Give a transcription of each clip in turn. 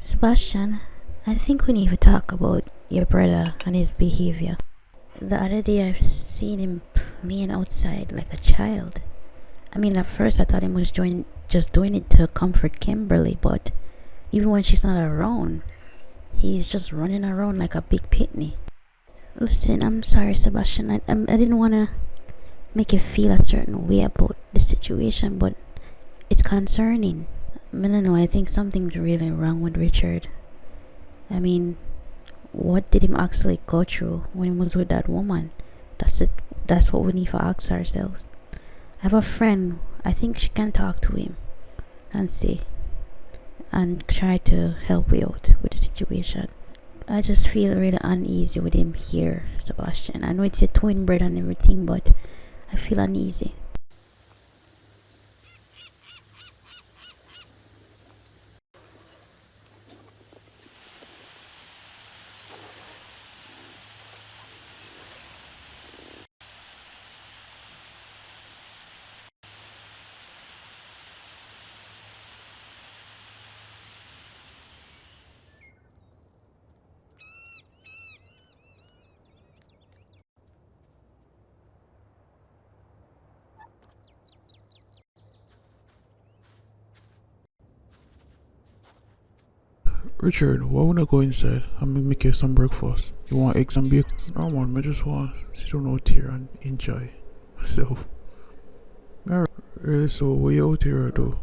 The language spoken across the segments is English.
Sebastian, I think we need to talk about your brother and his behavior. The other day I've seen him playing outside like a child. I mean, at first I thought he was just doing it to comfort Kimberly, but even when she's not around, he's just running around like a big pitney. Listen, I'm sorry, Sebastian. I didn't want to make you feel a certain way about the situation, but it's concerning. I don't know, I think something's really wrong with Richard. I mean, what did him actually go through when he was with that woman? That's it. That's what we need to ask ourselves. I have a friend. I think she can talk to him and see and try to help you out with the situation. I just feel really uneasy with him here, Sebastian. I know it's your twin brother and everything, but I feel uneasy. Richard, why wanna go inside? I'm gonna make you some breakfast. You want eggs and bacon? No man, I just want to sit down out here and enjoy myself. Really, so what you out here do?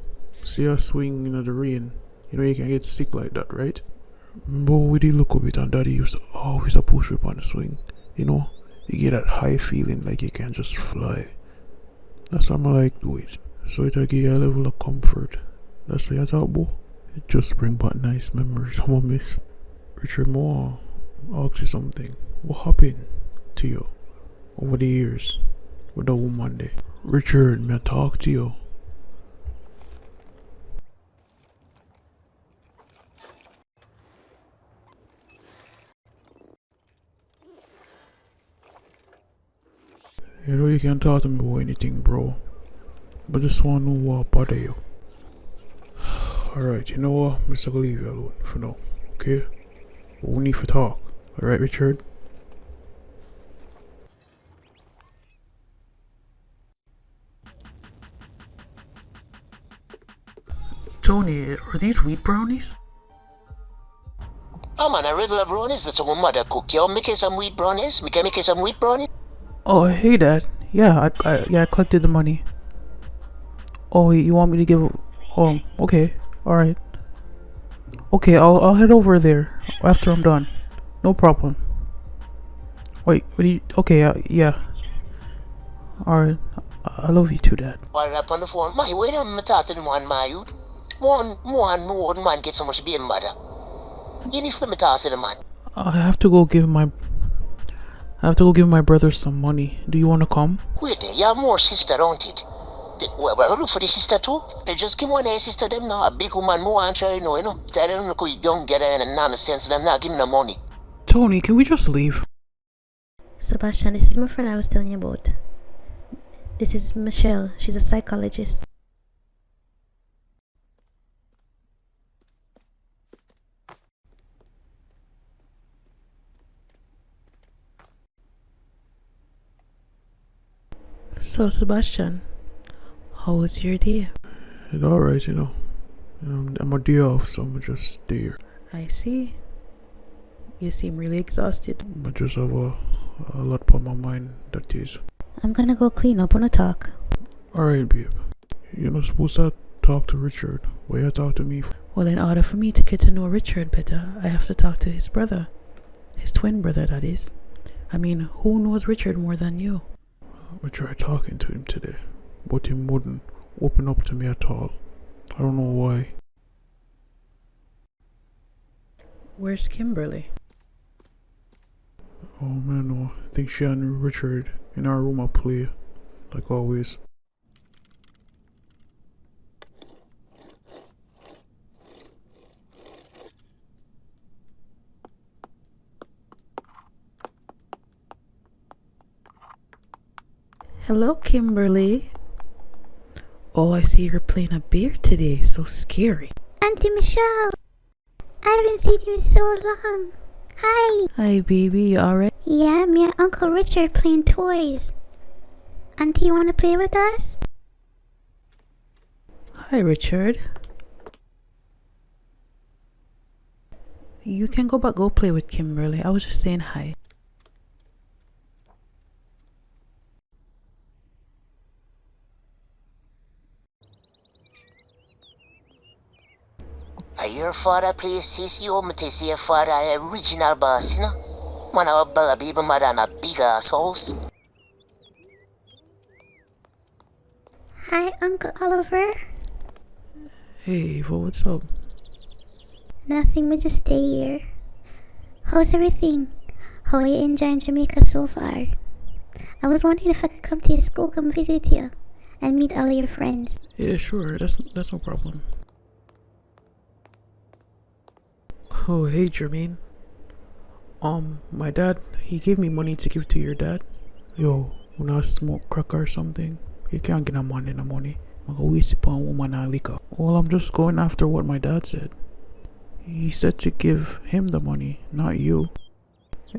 See a swing in the rain. You know you can get sick like that, right? Remember we did look up it and daddy used to always a push up on the swing. You know? You get that high feeling like you can just fly. That's why I like do it. So it'll give you a level of comfort. That's what I thought about. It just bring back nice memories I miss. Richard, Moore, ask you something. What happened to you over the years with the woman there? Richard, may I talk to you? You know you can talk to me about anything, bro. But just wanna know what bother you. Alright, you know what? I'm just gonna leave you alone for now, okay? But we need to talk. Alright, Richard? Tony, are these wheat brownies? Oh man, a regular brownies that my mother cook. You make some wheat brownies? Me can make some wheat brownies? Oh, hey Dad. Yeah, I collected the money. Oh, you want me to give? Oh, okay. Alright. Okay, I'll head over there after I'm done. No problem. Wait, what do you? Okay, yeah. Alright. I love you too, Dad. While up on the phone, my wait a minute, talking to one my youth. One old man get so much being mother. You need to me talk to the man. I have to go give my. I have to go give my brother some money. Do you want to come? Wait there, you have more sister, don't it? Well, look for the sister too. They just give one of their sister them now. A big woman more answer, you know. Tell them look you don't get any nonsense. Them not give me the money. Tony, can we just leave? Sebastian, this is my friend I was telling you about. This is Michelle. She's a psychologist. So, Sebastian, how was your day? It's alright, you know. I'm a day off, so I'm just there. I see. You seem really exhausted. I just have a lot on my mind, that is. I'm gonna go clean up on a talk. Alright, babe. You're not supposed to talk to Richard. Why you talk to me? Well, in order for me to get to know Richard better, I have to talk to his brother. His twin brother, that is. I mean, who knows Richard more than you? I tried talking to him today, but he wouldn't open up to me at all. I don't know why. Where's Kimberly? Oh man, no. I think she and Richard in our room at play, like always. Hello, Kimberly. Oh, I see you're playing a bear today. So scary. Auntie Michelle. I haven't seen you in so long. Hi. Hi, baby, you alright? Yeah, me and Uncle Richard playing toys. Auntie, you wanna play with us? Hi, Richard. You can go play with Kimberly. I was just saying hi. Are your father plays this you me to see your father original boss, you know? Man have a bag of baby mother and a big ass house. Hi, Uncle Oliver. Hey, Eva, what's up? Nothing, we just stay here. How's everything? How are you enjoying Jamaica so far? I was wondering if I could come to your school, come visit you, and meet all your friends. Yeah, sure. That's no problem. Oh, hey, Jermaine. My dad, he gave me money to give to your dad. Yo, when I smoke crack or something, you can't get no money, no money. I'm gonna waste it on woman and liquor. Well, I'm just going after what my dad said. He said to give him the money, not you.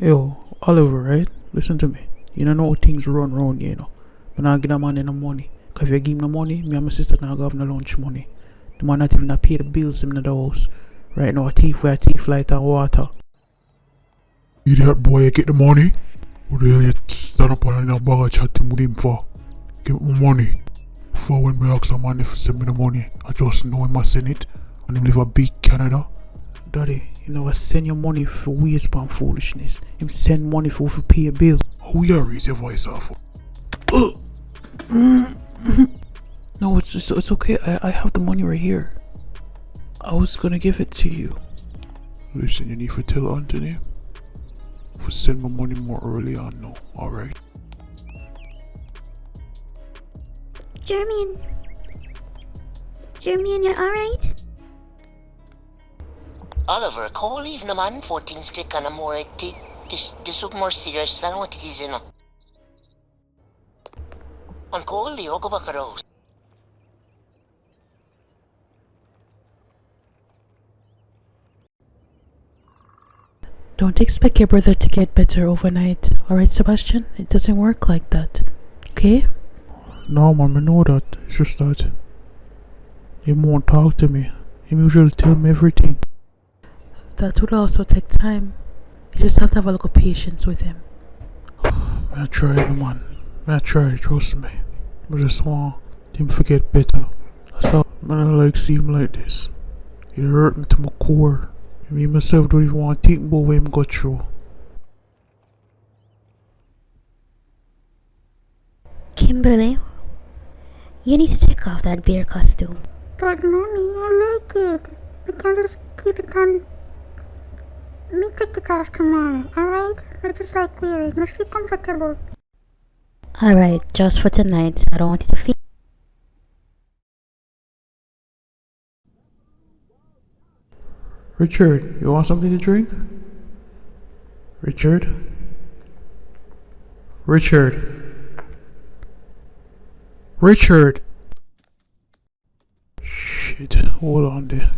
Yo, Oliver, right? Listen to me. You don't know how things run round, you know. But now get a man no money. Cause if you give him the money, me and my sister now go have no lunch money. The man not even pay the bills in the house. Right now, a thief with a thief light and water. Idiot boy, you get the money? What the hell you stand up and in a bag of chatting with him for? Give me money. For when me ask a man if he send me the money, I just know him a send it. And him live a big Canada. Daddy, you never send your money for waste and foolishness. Him send money for pay a bill. Who you raise your voice off? No, it's okay. I have the money right here. I was gonna give it to you. Listen, you need to tell Anthony. For send my money more early on now, alright? Jermaine, you alright? Oliver, call leave the man 14 stick and a more hectic. This look more serious than what it is, you know. And call Leo, go back at the house. Don't expect your brother to get better overnight. Alright, Sebastian? It doesn't work like that. Okay? No man, I know that. It's just that he won't talk to me. He usually tell me everything. That would also take time. You just have to have a little patience with him. I try, man. I try, trust me. I just want him to get better. That's all. Man, I like see him like this. It hurt me to my core. Me myself don't even want to think about what him got through. Kimberly, you need to take off that bear costume. But mommy, I like it. We can just keep it on. Me take it off tomorrow, alright? I just like wearing it. Must be comfortable. Alright, just for tonight. I don't want you to feel. Richard, you want something to drink? Richard? Richard? Richard! Shit, hold on there.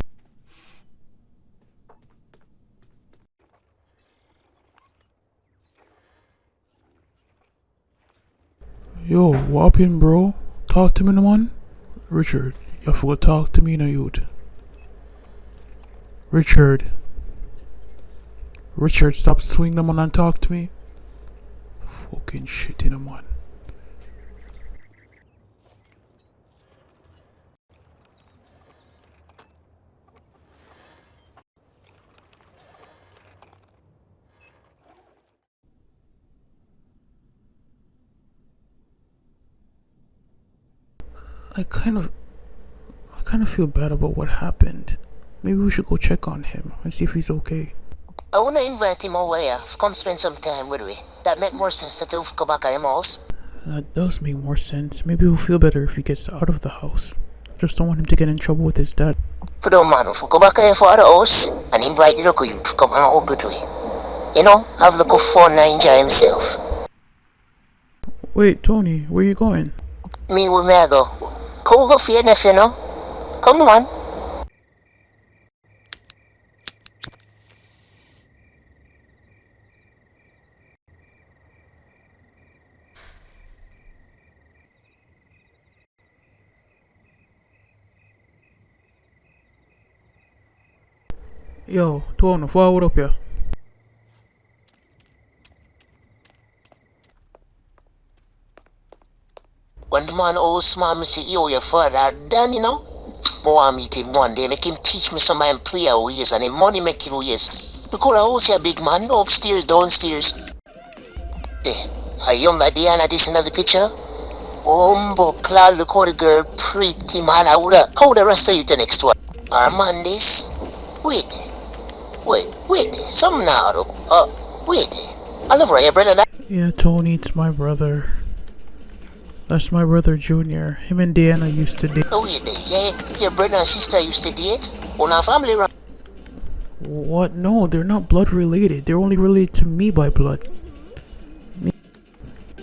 Yo, what happened, bro? Talk to me, no man. Richard, you forgot to talk to me, no youth. Richard. Richard, stop swinging the man and talk to me. Fucking shit in a man. I kind of feel bad about what happened. Maybe we should go check on him and see if he's okay. I wanna invite him over here. Come spend some time with we. That make more sense than to go back at him house. That does make more sense. Maybe he'll feel better if he gets out of the house. Just don't want him to get in trouble with his dad. For the man, if we go back at him for the house and invite the local youth to come and hug with we. You know, have a little fun and enjoy himself. Wait, Tony, where you going? Me with me I go. Go for your nephew, no? Come on. Yo, Tony, forward up here. When the man old smart me say, yo, your father done, you know? I want meet him one day, make him teach me some of them player ways and him money making ways. Because I also a big man, no upstairs, downstairs. Eh, a young Diana this in the picture? Oh, Cloud, look how the girl pretty man. How the rest of you the next one? Man, this? Wait, something now, wait. I love her, brother. Yeah, Tony, it's my brother. That's my brother Junior. Him and Diana used to date. Oh, yeah, your brother and sister used to date? On our family, right? What? No, they're not blood related. They're only related to me by blood.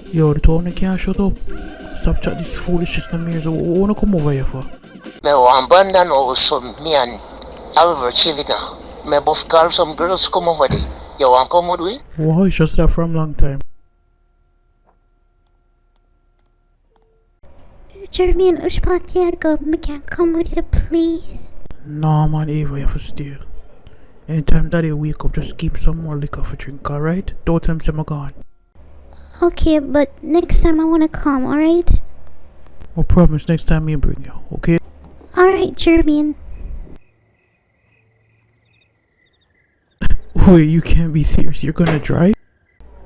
Yo, the Tony can't shut up. Stop chat this foolishness in the mirrors. What wanna come over here for? Now, I'm abandoned also, me and Oliver chilling now. Me both call some girls to come over there. You want to come with me? Wow, it's just that from long time. Jeremy and Ushpatiago, me can't come with you, please. Nah, man, Ava, you have to stay. Anytime daddy wake up, just keep some more liquor for drink, alright? Don't tell him I'm gone. Okay, but next time I wanna come, alright? I promise next time me bring you, okay? Alright, Jeremy. Wait, you can't be serious. You're gonna drive?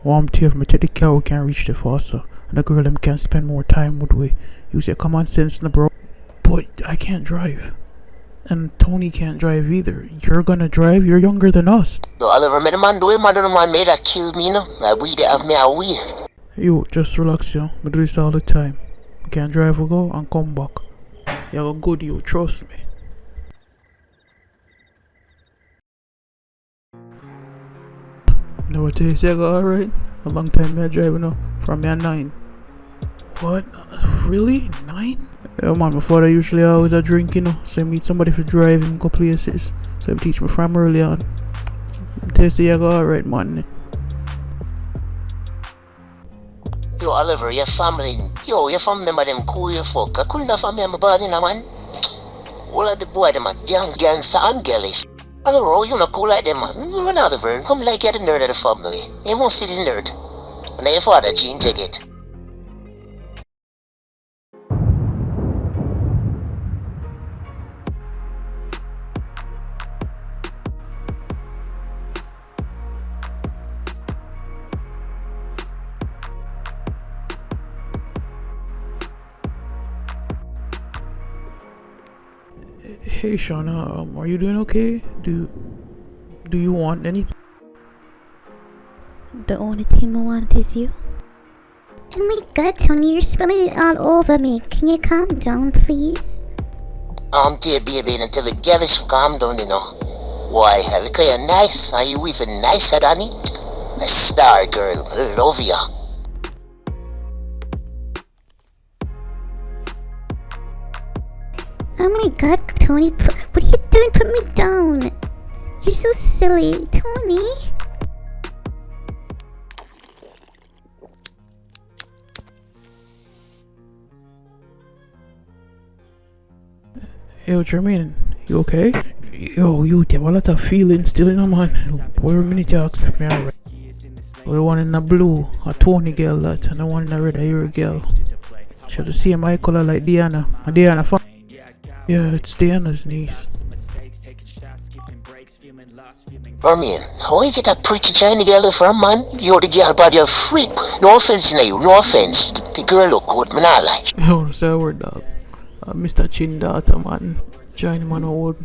Well, I'm telling you, take the car, we can't reach the faster. And the girl them can't spend more time with we. Use your common sense, bro. But I can't drive. And Tony can't drive either. You're gonna drive? You're younger than us. No, Oliver, me the man do it, man, the man made that kill me, no? Like, we they have me a weird. Yo, just relax, yo. We do this all the time. You can't drive, we go and come back. You're good, you. Trust me. No, what you say, alright? A long time me driving now. From me at 9. What? Really? 9? Yeah, man, my father usually always a drink, you know. So I meet somebody for driving, go places. So he teach me from early on. Tell you go alright, man. Yo, Oliver, your family, your family member them cool you fuck. I couldn't have family member body, man. All of the boy them are gangster and girlish. Oliver, you not cool like them, man. Run out of her and come like you're the nerd of the family. You must see the nerd. And then your father, Gene, take it. Hey, Shauna, are you doing okay? Do you want anything? The only thing I want is you. Oh my god, Tony, you're spilling it all over me. Can you calm down, please? Dear baby, until the girl is calm down, you know. Why, look at you nice. Are you even nicer than it? A star girl, I love ya. Oh my god, Tony, what are you doing? Put me down. You're so silly, Tony. Yo, Jermaine, you okay? Yo, you have a lot of feelings still in a man. Wait a minute, you ask me alright. The one in the blue, a Tony girl that, and the one in the red, a your girl. She had the same eye color like Diana. And Diana, yeah, it's Diana's niece. How you get that pretty Chinese girl from, man? You're the girl body a freak. No offense in you, no offense. The girl look good, man, I like. I wanna say a word, dog. Mr. Chin daughter, man. Join man hold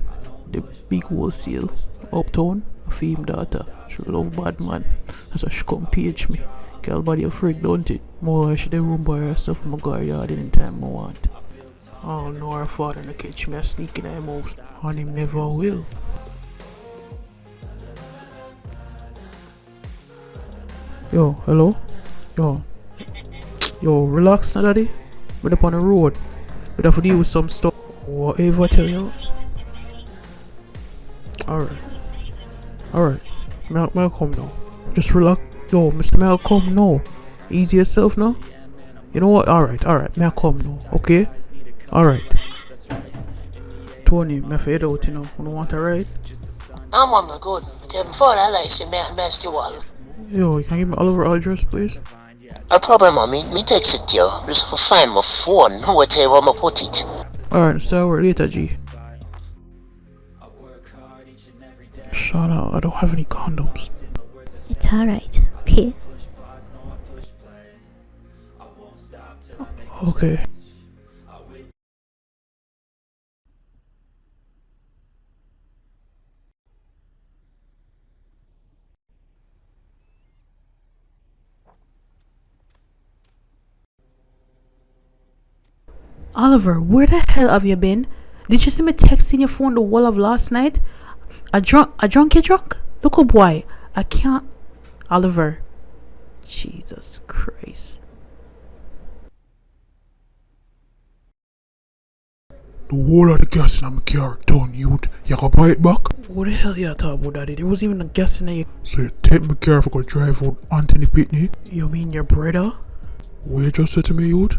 the big wholesale. Uptown, a fame daughter. She love bad man. That's why she come page me. Girl body a freak, don't it? More she the room by herself in my go yard anytime I want. Oh no, her father no catch me a sneak in her house. And him never will. Yo, hello? Yo, relax now, daddy. We're up on the road. We'd have to deal with some stuff. Whatever I tell you. Alright. Malcolm now. Just relax. Yo, Mr. Malcolm, no. Easy yourself now. You know what? Alright. Malcolm now. Okay? Alright. Tony, me fade out, you know. You don't want to ride? I'm on the good. Tell me before that, like, say, man, you wall. Yo, can you give me Oliver address, please? A problem, mommy. Me text it to you. Just have to find my phone. No, I tell you where I put it. Alright, so we're later, G. Shauna, I don't have any condoms. It's alright, okay? Okay. Oliver, where the hell have you been? Did you see me texting your phone the whole of last night? I drunk you drunk? Look up why. I can't. Oliver. Jesus Christ. The whole of the gas in my car done, youth. You can buy it back? What the hell you talking about, daddy? There wasn't even a gas in there. So you take my car for go drive out Anthony Pitney? You mean your brother? What you just said to me, youth?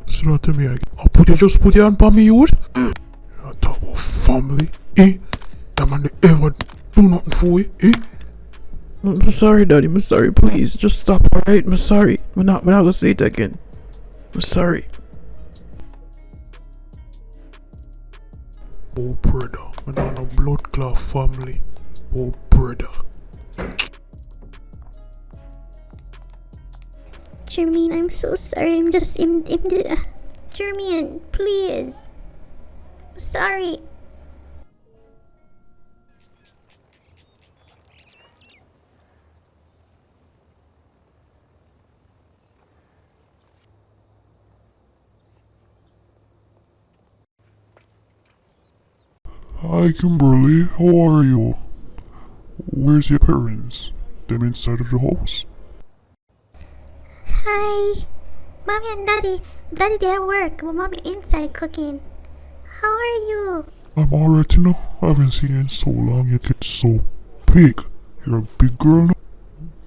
Say that to me again. Just put your hand on me, youth? You talk about family, eh? That man they ever do nothing for you, eh? I'm sorry, daddy. I'm sorry. Please, just stop, alright? I'm sorry. We're not gonna say it again. I'm sorry. Oh, brother. We're not a blood clot family. Oh, brother. Jermaine, I'm so sorry. I'm just Jermaine, please. I'm sorry. Hi, Kimberly. How are you? Where's your parents? Them inside of the house? Hi. Mommy and Daddy. Daddy, they at work. Well, Mommy inside cooking. How are you? I'm alright, you know. I haven't seen you in so long. You get so big. You're a big girl now.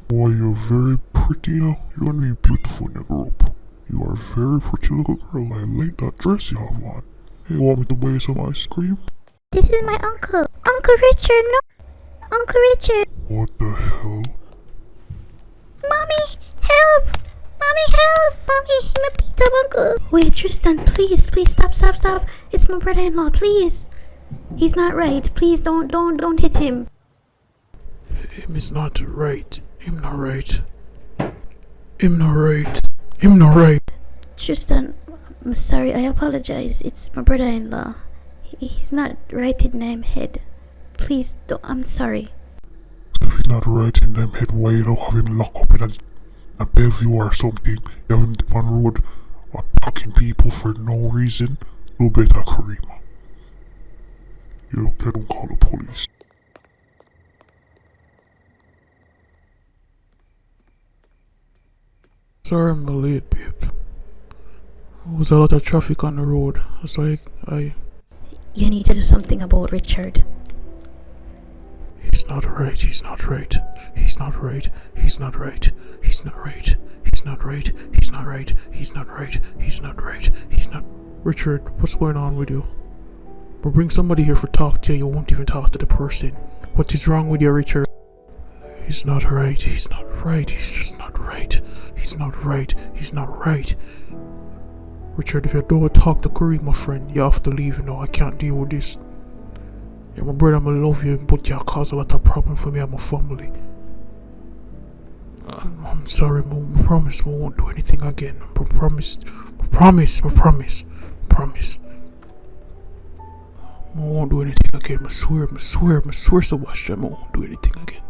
Boy, you're very pretty now. You're gonna be beautiful when you grow up. You are a very pretty little girl. I like that dress you have on. Hey, you want me to buy you some ice cream? This is my uncle. Uncle Richard, no. Uncle Richard. What the hell? Mommy, help. Mommy, help. Mommy, him a beat up uncle. Wait, Tristan, please, stop. It's my brother-in-law, please. He's not right. Please don't hit him. Him is not right. Him not right. Him not right. Him not right. Tristan, I'm sorry. I apologize. It's my brother-in-law. He's not right in them head. Please don't. I'm sorry. If he's not right in them head, why you don't have him locked up in a Bellevue or something? You have him on the road attacking people for no reason? No better, Karima. You look like don't call the police. Sorry I'm late, babe. There was a lot of traffic on the road. That's why I... You need to do something about Richard. He's not right. He's not right. He's not right. He's not right. He's not right. He's not right. He's not right. He's not right. He's not right. He's not... Richard, what's going on with you? We'll bring somebody here for talk to you. You won't even talk to the person. What is wrong with you, Richard? He's not right. He's not right. He's just not right. He's not right. He's not right. Richard, if you don't talk to Kareem, my friend, you have to leave, you know. I can't deal with this. Yeah, my brother, I love you, but you cause a lot of problem for me and my family. I'm sorry, Mom. I promise we won't do anything again. I promise. I promise. I promise. I promise. I won't do anything again. I swear, Sebastian, I won't do anything again.